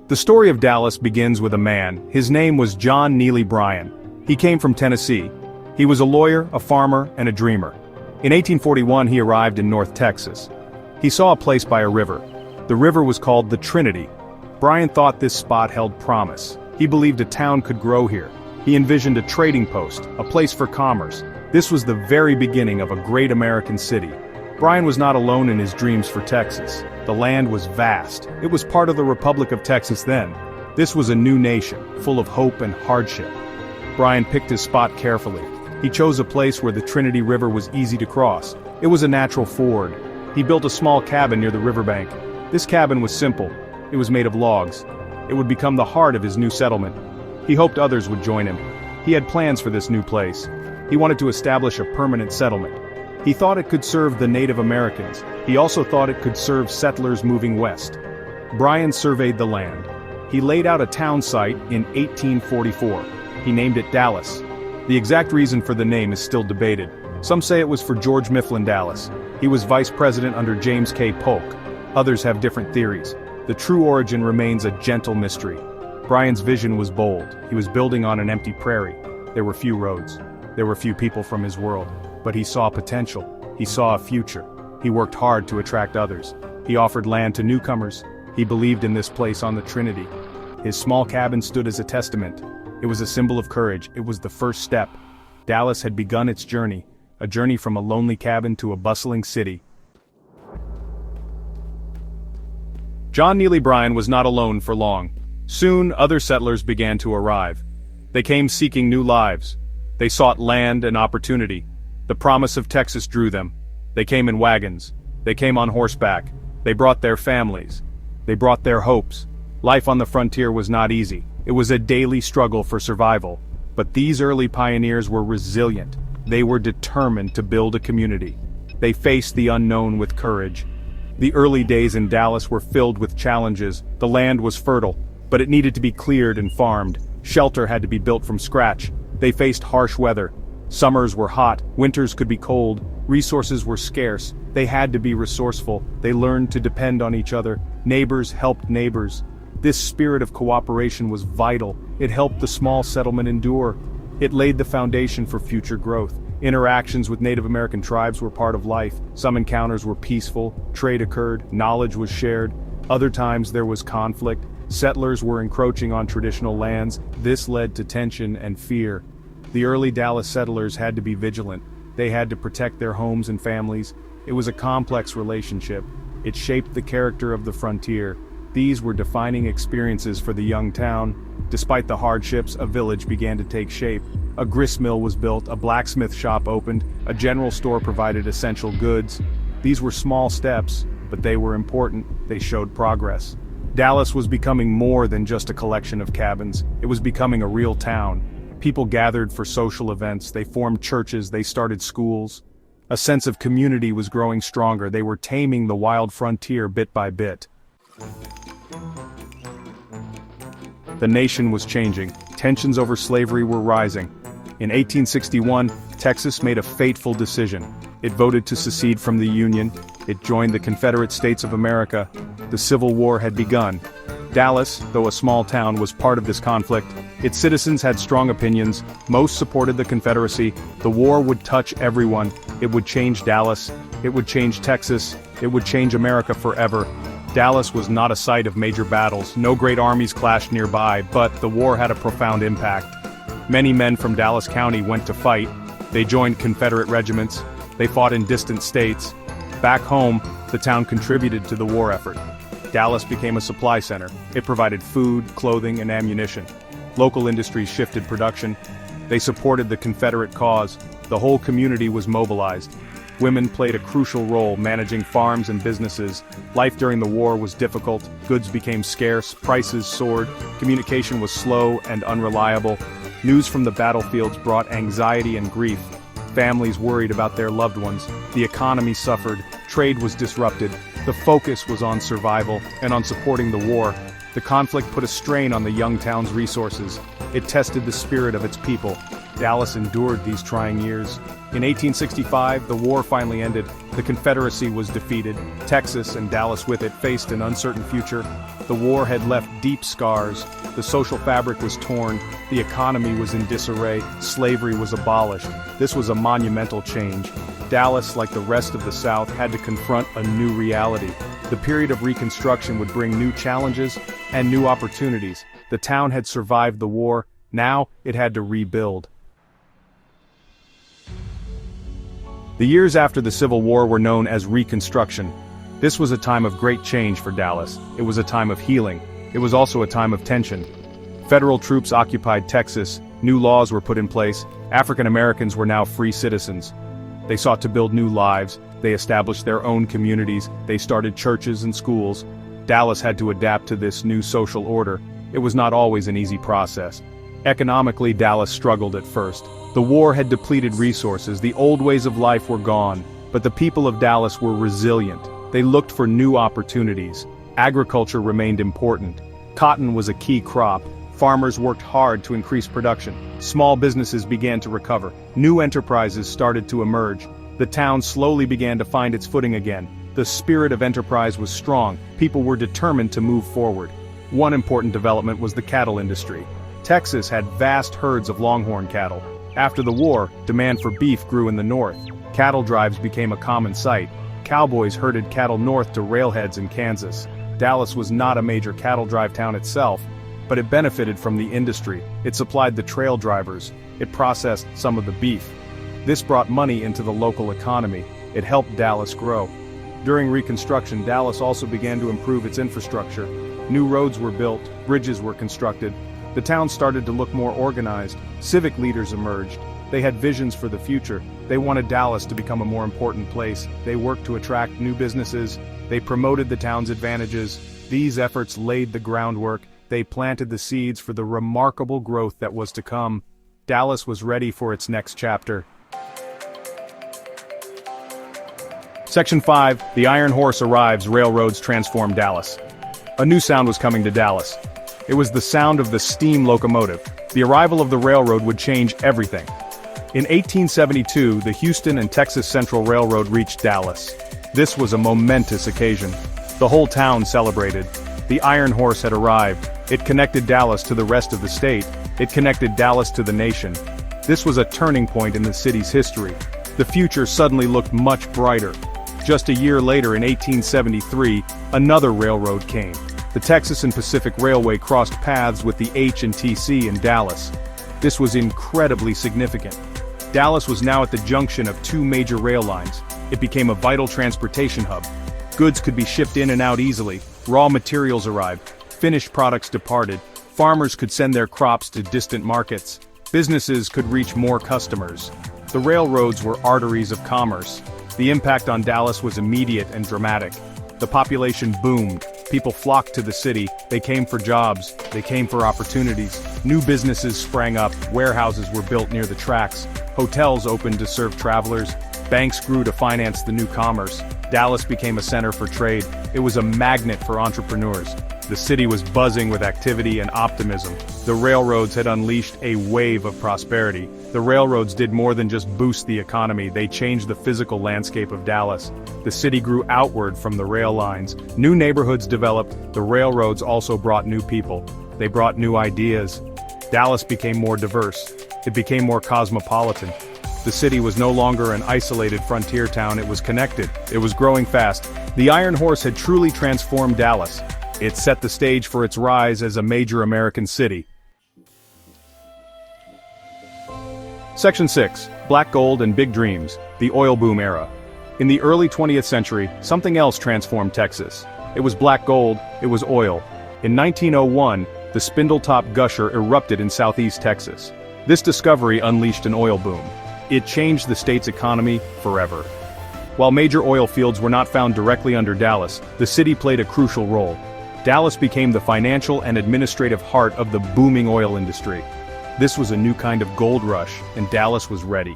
The story of Dallas begins with a man. His name was John Neely Bryan. He came from Tennessee. He was a lawyer, a farmer, and a dreamer. In 1841 he arrived in North Texas. He saw a place by a river. The river was called the Trinity. Bryan thought this spot held promise. He believed a town could grow here. He envisioned a trading post, a place for commerce. This was the very beginning of a great American city. Bryan was not alone in his dreams for Texas. The land was vast. It was part of the Republic of Texas then. This was a new nation, full of hope and hardship. Bryan picked his spot carefully. He chose a place where the Trinity River was easy to cross. It was a natural ford. He built a small cabin near the riverbank. This cabin was simple. It was made of logs. It would become the heart of his new settlement. He hoped others would join him. He had plans for this new place. He wanted to establish a permanent settlement. He thought it could serve the Native Americans. He also thought it could serve settlers moving west. Bryan surveyed the land. He laid out a town site in 1844. He named it Dallas. The exact reason for the name is still debated. Some say it was for George Mifflin Dallas. He was vice president under James K. Polk. Others have different theories. The true origin remains a gentle mystery. Bryan's vision was bold. He was building on an empty prairie. There were few roads. There were few people from his world. But he saw potential. He saw a future. He worked hard to attract others. He offered land to newcomers. He believed in this place on the Trinity. His small cabin stood as a testament. It was a symbol of courage. It was the first step. Dallas had begun its journey, a journey from a lonely cabin to a bustling city. John Neely Bryan was not alone for long. Soon, other settlers began to arrive. They came seeking new lives. They sought land and opportunity. The promise of Texas drew them. They came in wagons. They came on horseback. They brought their families. They brought their hopes. Life on the frontier was not easy. It was a daily struggle for survival. But these early pioneers were resilient. They were determined to build a community. They faced the unknown with courage. The early days in Dallas were filled with challenges. The land was fertile, but it needed to be cleared and farmed. Shelter had to be built from scratch. They faced harsh weather. Summers were hot, winters could be cold, resources were scarce. They had to be resourceful. They learned to depend on each other. Neighbors helped neighbors. This spirit of cooperation was vital. It helped the small settlement endure. It laid the foundation for future growth. Interactions with Native American tribes were part of life. Some encounters were peaceful, trade occurred, knowledge was shared. Other times there was conflict. Settlers were encroaching on traditional lands. This led to tension and fear. The early Dallas settlers had to be vigilant. They had to protect their homes and families. It was a complex relationship. It shaped the character of the frontier. These were defining experiences for the young town. Despite the hardships, a village began to take shape. A gristmill was built, a blacksmith shop opened, a general store provided essential goods. These were small steps, but they were important. They showed progress. Dallas was becoming more than just a collection of cabins. It was becoming a real town. People gathered for social events, they formed churches, they started schools. A sense of community was growing stronger. They were taming the wild frontier bit by bit. The nation was changing. Tensions over slavery were rising. In 1861, Texas made a fateful decision. It voted to secede from the Union. It joined the Confederate States of America. The Civil War had begun. Dallas, though a small town, was part of this conflict. Its citizens had strong opinions. Most supported the Confederacy. The war would touch everyone. It would change Dallas. It would change Texas. It would change America forever. Dallas was not a site of major battles. No great armies clashed nearby, but the war had a profound impact. Many men from Dallas County went to fight. They joined Confederate regiments. They fought in distant states. Back home, the town contributed to the war effort. Dallas became a supply center. It provided food, clothing, and ammunition. Local industries shifted production. They supported the Confederate cause. The whole community was mobilized. Women played a crucial role managing farms and businesses. Life during the war was difficult. Goods became scarce, prices soared, communication was slow and unreliable. News from the battlefields brought anxiety and grief. Families worried about their loved ones. The economy suffered. Trade was disrupted. The focus was on survival and on supporting the war. The conflict put a strain on the young town's resources. It tested the spirit of its people. Dallas endured these trying years. In 1865, the war finally ended. The Confederacy was defeated. Texas, and Dallas with it, faced an uncertain future. The war had left deep scars. The social fabric was torn. The economy was in disarray. Slavery was abolished. This was a monumental change. Dallas, like the rest of the South, had to confront a new reality. The period of Reconstruction would bring new challenges and new opportunities. The town had survived the war. Now, it had to rebuild. The years after the Civil War were known as Reconstruction. This was a time of great change for Dallas. It was a time of healing. It was also a time of tension. Federal troops occupied Texas. New laws were put in place. African Americans were now free citizens. They sought to build new lives. They established their own communities. They started churches and schools. Dallas had to adapt to this new social order. It was not always an easy process. Economically, Dallas struggled at first. The war had depleted resources. The old ways of life were gone. But the people of Dallas were resilient. They looked for new opportunities. Agriculture remained important. Cotton was a key crop. Farmers worked hard to increase production. Small businesses began to recover. New enterprises started to emerge. The town slowly began to find its footing again. The spirit of enterprise was strong. People were determined to move forward. One important development was the cattle industry. Texas had vast herds of longhorn cattle. After the war, demand for beef grew in the north. Cattle drives became a common sight. Cowboys herded cattle north to railheads in Kansas. Dallas was not a major cattle drive town itself, but it benefited from the industry. It supplied the trail drivers. It processed some of the beef. This brought money into the local economy. It helped Dallas grow. During Reconstruction, Dallas also began to improve its infrastructure. New roads were built, bridges were constructed. The town started to look more organized. Civic leaders emerged. They had visions for the future. They wanted Dallas to become a more important place. They worked to attract new businesses. They promoted the town's advantages. These efforts laid the groundwork. They planted the seeds for the remarkable growth that was to come. Dallas was ready for its next chapter. Section 5, The Iron Horse arrives, railroads transform Dallas. A new sound was coming to Dallas. It was the sound of the steam locomotive. The arrival of the railroad would change everything. In 1872, the Houston and Texas Central Railroad reached Dallas. This was a momentous occasion. The whole town celebrated. The Iron Horse had arrived. It connected Dallas to the rest of the state. It connected Dallas to the nation. This was a turning point in the city's history. The future suddenly looked much brighter. Just a year later, in 1873, another railroad came. The Texas and Pacific Railway crossed paths with the H&TC in Dallas. This was incredibly significant. Dallas was now at the junction of two major rail lines. It became a vital transportation hub. Goods could be shipped in and out easily. Raw materials arrived. Finished products departed. Farmers could send their crops to distant markets. Businesses could reach more customers. The railroads were arteries of commerce. The impact on Dallas was immediate and dramatic. The population boomed. People flocked to the city. They came for jobs. They came for opportunities. New businesses sprang up. Warehouses were built near the tracks. Hotels opened to serve travelers. Banks grew to finance the new commerce. Dallas became a center for trade. It was a magnet for entrepreneurs. The city was buzzing with activity and optimism. The railroads had unleashed a wave of prosperity. The railroads did more than just boost the economy, they changed the physical landscape of Dallas. The city grew outward from the rail lines. New neighborhoods developed. The railroads also brought new people. They brought new ideas. Dallas became more diverse. It became more cosmopolitan. The city was no longer an isolated frontier town, it was connected. It was growing fast. The Iron Horse had truly transformed Dallas. It set the stage for its rise as a major American city. Section 6, Black Gold and Big Dreams, the Oil Boom Era. In the early 20th century, something else transformed Texas. It was black gold, it was oil. In 1901, the Spindletop Gusher erupted in southeast Texas. This discovery unleashed an oil boom. It changed the state's economy forever. While major oil fields were not found directly under Dallas, the city played a crucial role. Dallas became the financial and administrative heart of the booming oil industry. This was a new kind of gold rush, and Dallas was ready.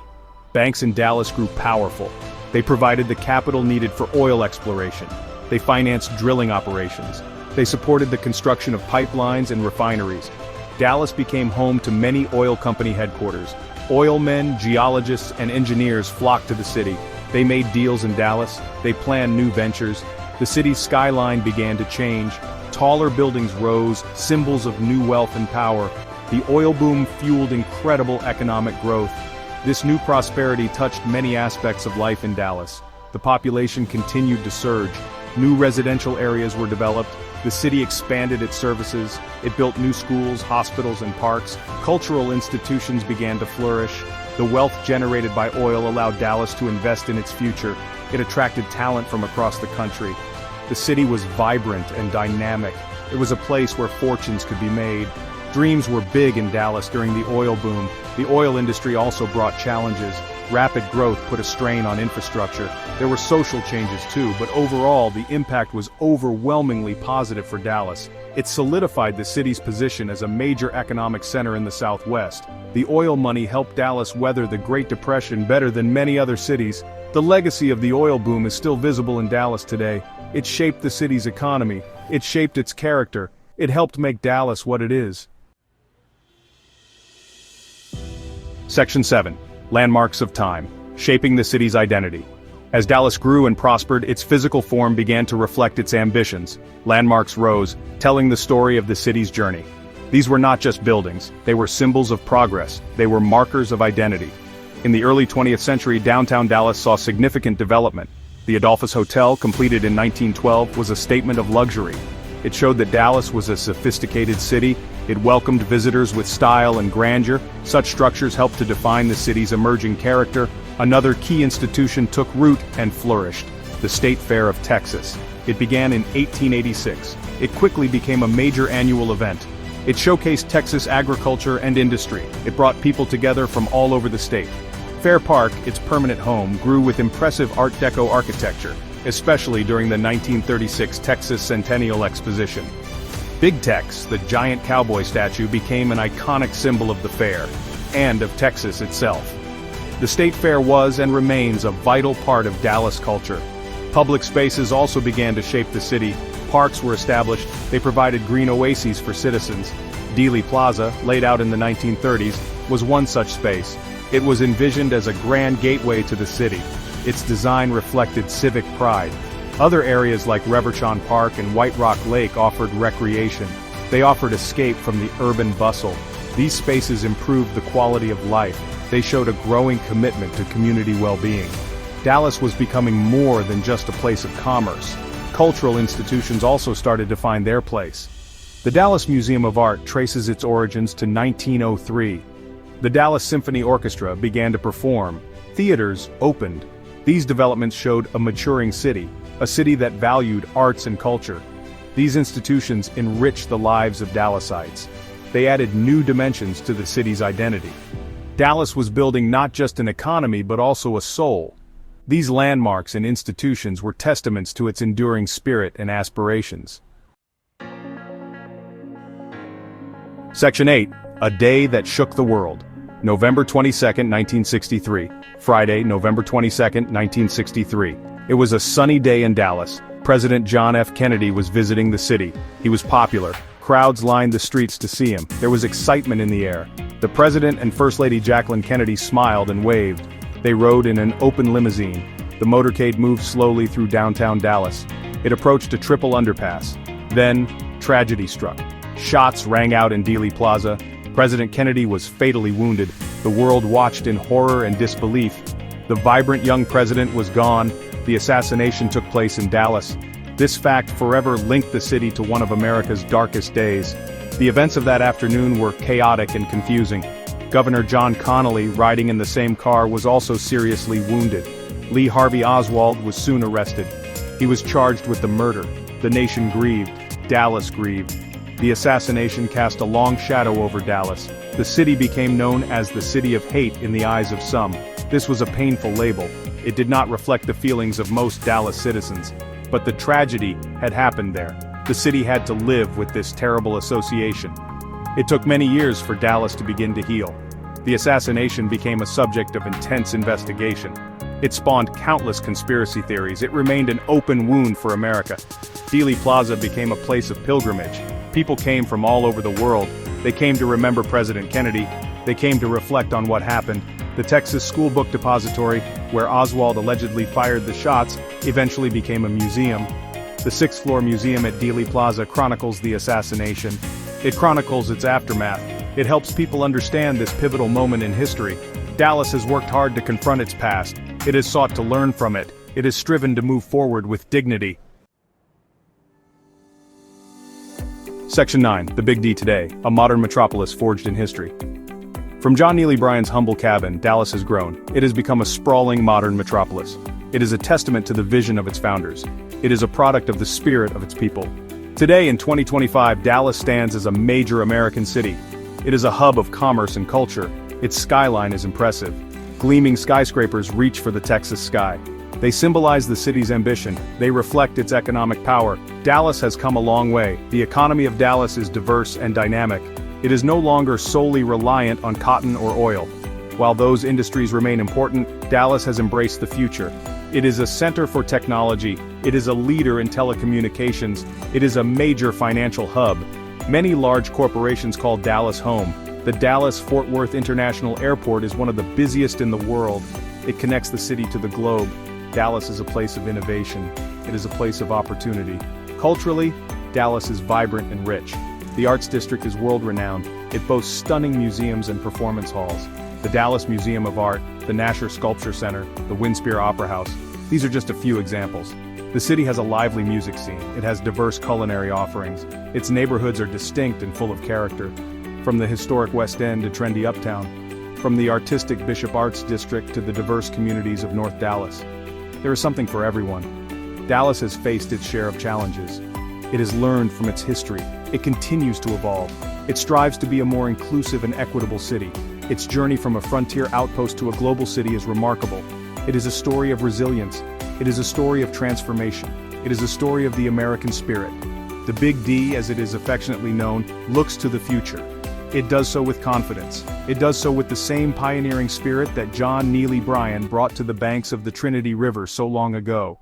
Banks in Dallas grew powerful. They provided the capital needed for oil exploration. They financed drilling operations. They supported the construction of pipelines and refineries. Dallas became home to many oil company headquarters. Oilmen, geologists, and engineers flocked to the city. They made deals in Dallas, they planned new ventures. The city's skyline began to change. Taller buildings rose, symbols of new wealth and power. The oil boom fueled incredible economic growth. This new prosperity touched many aspects of life in Dallas. The population continued to surge. New residential areas were developed. The city expanded its services. It built new schools, hospitals, and parks. Cultural institutions began to flourish. The wealth generated by oil allowed Dallas to invest in its future. It attracted talent from across the country. The city was vibrant and dynamic. It was a place where fortunes could be made. Dreams were big in Dallas during the oil boom. The oil industry also brought challenges. Rapid growth put a strain on infrastructure. There were social changes too, but overall the impact was overwhelmingly positive for Dallas. It solidified the city's position as a major economic center in the Southwest. The oil money helped Dallas weather the Great Depression better than many other cities. The legacy of the oil boom is still visible in Dallas today. It shaped the city's economy. It shaped its character. It helped make Dallas what it is. Section 7. Landmarks of time, shaping the city's identity. As Dallas grew and prospered, its physical form began to reflect its ambitions. Landmarks rose, telling the story of the city's journey. These were not just buildings, they were symbols of progress, they were markers of identity. In the early 20th century, downtown Dallas saw significant development. The Adolphus Hotel, completed in 1912, was a statement of luxury. It showed that Dallas was a sophisticated city. It welcomed visitors with style and grandeur. Such structures helped to define the city's emerging character. Another key institution took root and flourished: the State Fair of Texas. It began in 1886. It quickly became a major annual event. It showcased Texas agriculture and industry. It brought people together from all over the state. Fair Park, its permanent home, grew with impressive Art Deco architecture, especially during the 1936 Texas Centennial Exposition. Big Tex, the giant cowboy statue, became an iconic symbol of the fair, and of Texas itself. The State Fair was and remains a vital part of Dallas culture. Public spaces also began to shape the city. Parks were established. They provided green oases for citizens. Dealey Plaza, laid out in the 1930s, was one such space. It was envisioned as a grand gateway to the city. Its design reflected civic pride. Other areas like Reverchon Park and White Rock Lake offered recreation. They offered escape from the urban bustle. These spaces improved the quality of life. They showed a growing commitment to community well-being. Dallas was becoming more than just a place of commerce. Cultural institutions also started to find their place. The Dallas Museum of Art traces its origins to 1903. The Dallas Symphony Orchestra began to perform. Theaters opened. These developments showed a maturing city, a city that valued arts and culture. These institutions enriched the lives of Dallasites. They added new dimensions to the city's identity. Dallas was building not just an economy but also a soul. These landmarks and institutions were testaments to its enduring spirit and aspirations. Section 8. A Day That Shook the World. November 22, 1963. Friday, November 22, 1963. It was a sunny day in Dallas. President John F. Kennedy was visiting the city. He was popular. Crowds lined the streets to see him. There was excitement in the air. The President and First Lady Jacqueline Kennedy smiled and waved. They rode in an open limousine. The motorcade moved slowly through downtown Dallas. It approached a triple underpass. Then, tragedy struck. Shots rang out in Dealey Plaza. President Kennedy was fatally wounded. The world watched in horror and disbelief. The vibrant young president was gone. The assassination took place in Dallas. This fact forever linked the city to one of America's darkest days. The events of that afternoon were chaotic and confusing. Governor John Connally, riding in the same car, was also seriously wounded. Lee Harvey Oswald was soon arrested. He was charged with the murder. The nation grieved. Dallas grieved. The assassination cast a long shadow over Dallas. The city became known as the City of Hate in the eyes of some. This was a painful label. It did not reflect the feelings of most Dallas citizens. But the tragedy had happened there. The city had to live with this terrible association. It took many years for Dallas to begin to heal. The assassination became a subject of intense investigation. It spawned countless conspiracy theories. It remained an open wound for America. Dealey Plaza became a place of pilgrimage. People came from all over the world. They came to remember President Kennedy. They came to reflect on what happened. The Texas School Book Depository, where Oswald allegedly fired the shots, eventually became a museum. The sixth-floor museum at Dealey Plaza chronicles the assassination. It chronicles its aftermath. It helps people understand this pivotal moment in history. Dallas has worked hard to confront its past. It has sought to learn from it. It has striven to move forward with dignity. Section 9, The Big D Today, a modern metropolis forged in history. From John Neely Bryan's humble cabin, Dallas has grown. It has become a sprawling modern metropolis. It is a testament to the vision of its founders. It is a product of the spirit of its people. Today in 2025, Dallas stands as a major American city. It is a hub of commerce and culture. Its skyline is impressive. Gleaming skyscrapers reach for the Texas sky. They symbolize the city's ambition. They reflect its economic power. Dallas has come a long way. The economy of Dallas is diverse and dynamic. It is no longer solely reliant on cotton or oil. While those industries remain important, Dallas has embraced the future. It is a center for technology. It is a leader in telecommunications. It is a major financial hub. Many large corporations call Dallas home. The Dallas-Fort Worth International Airport is one of the busiest in the world. It connects the city to the globe. Dallas is a place of innovation. It is a place of opportunity. Culturally, Dallas is vibrant and rich. The Arts District is world-renowned. It boasts stunning museums and performance halls. The Dallas Museum of Art, the Nasher Sculpture Center, the Winspear Opera House. These are just a few examples. The city has a lively music scene. It has diverse culinary offerings. Its neighborhoods are distinct and full of character. From the historic West End to trendy Uptown. From the artistic Bishop Arts District to the diverse communities of North Dallas. There is something for everyone. Dallas has faced its share of challenges. It has learned from its history. It continues to evolve. It strives to be a more inclusive and equitable city. Its journey from a frontier outpost to a global city is remarkable. It is a story of resilience. It is a story of transformation. It is a story of the American spirit. The Big D, as it is affectionately known, looks to the future. It does so with confidence. It does so with the same pioneering spirit that John Neely Bryan brought to the banks of the Trinity River so long ago.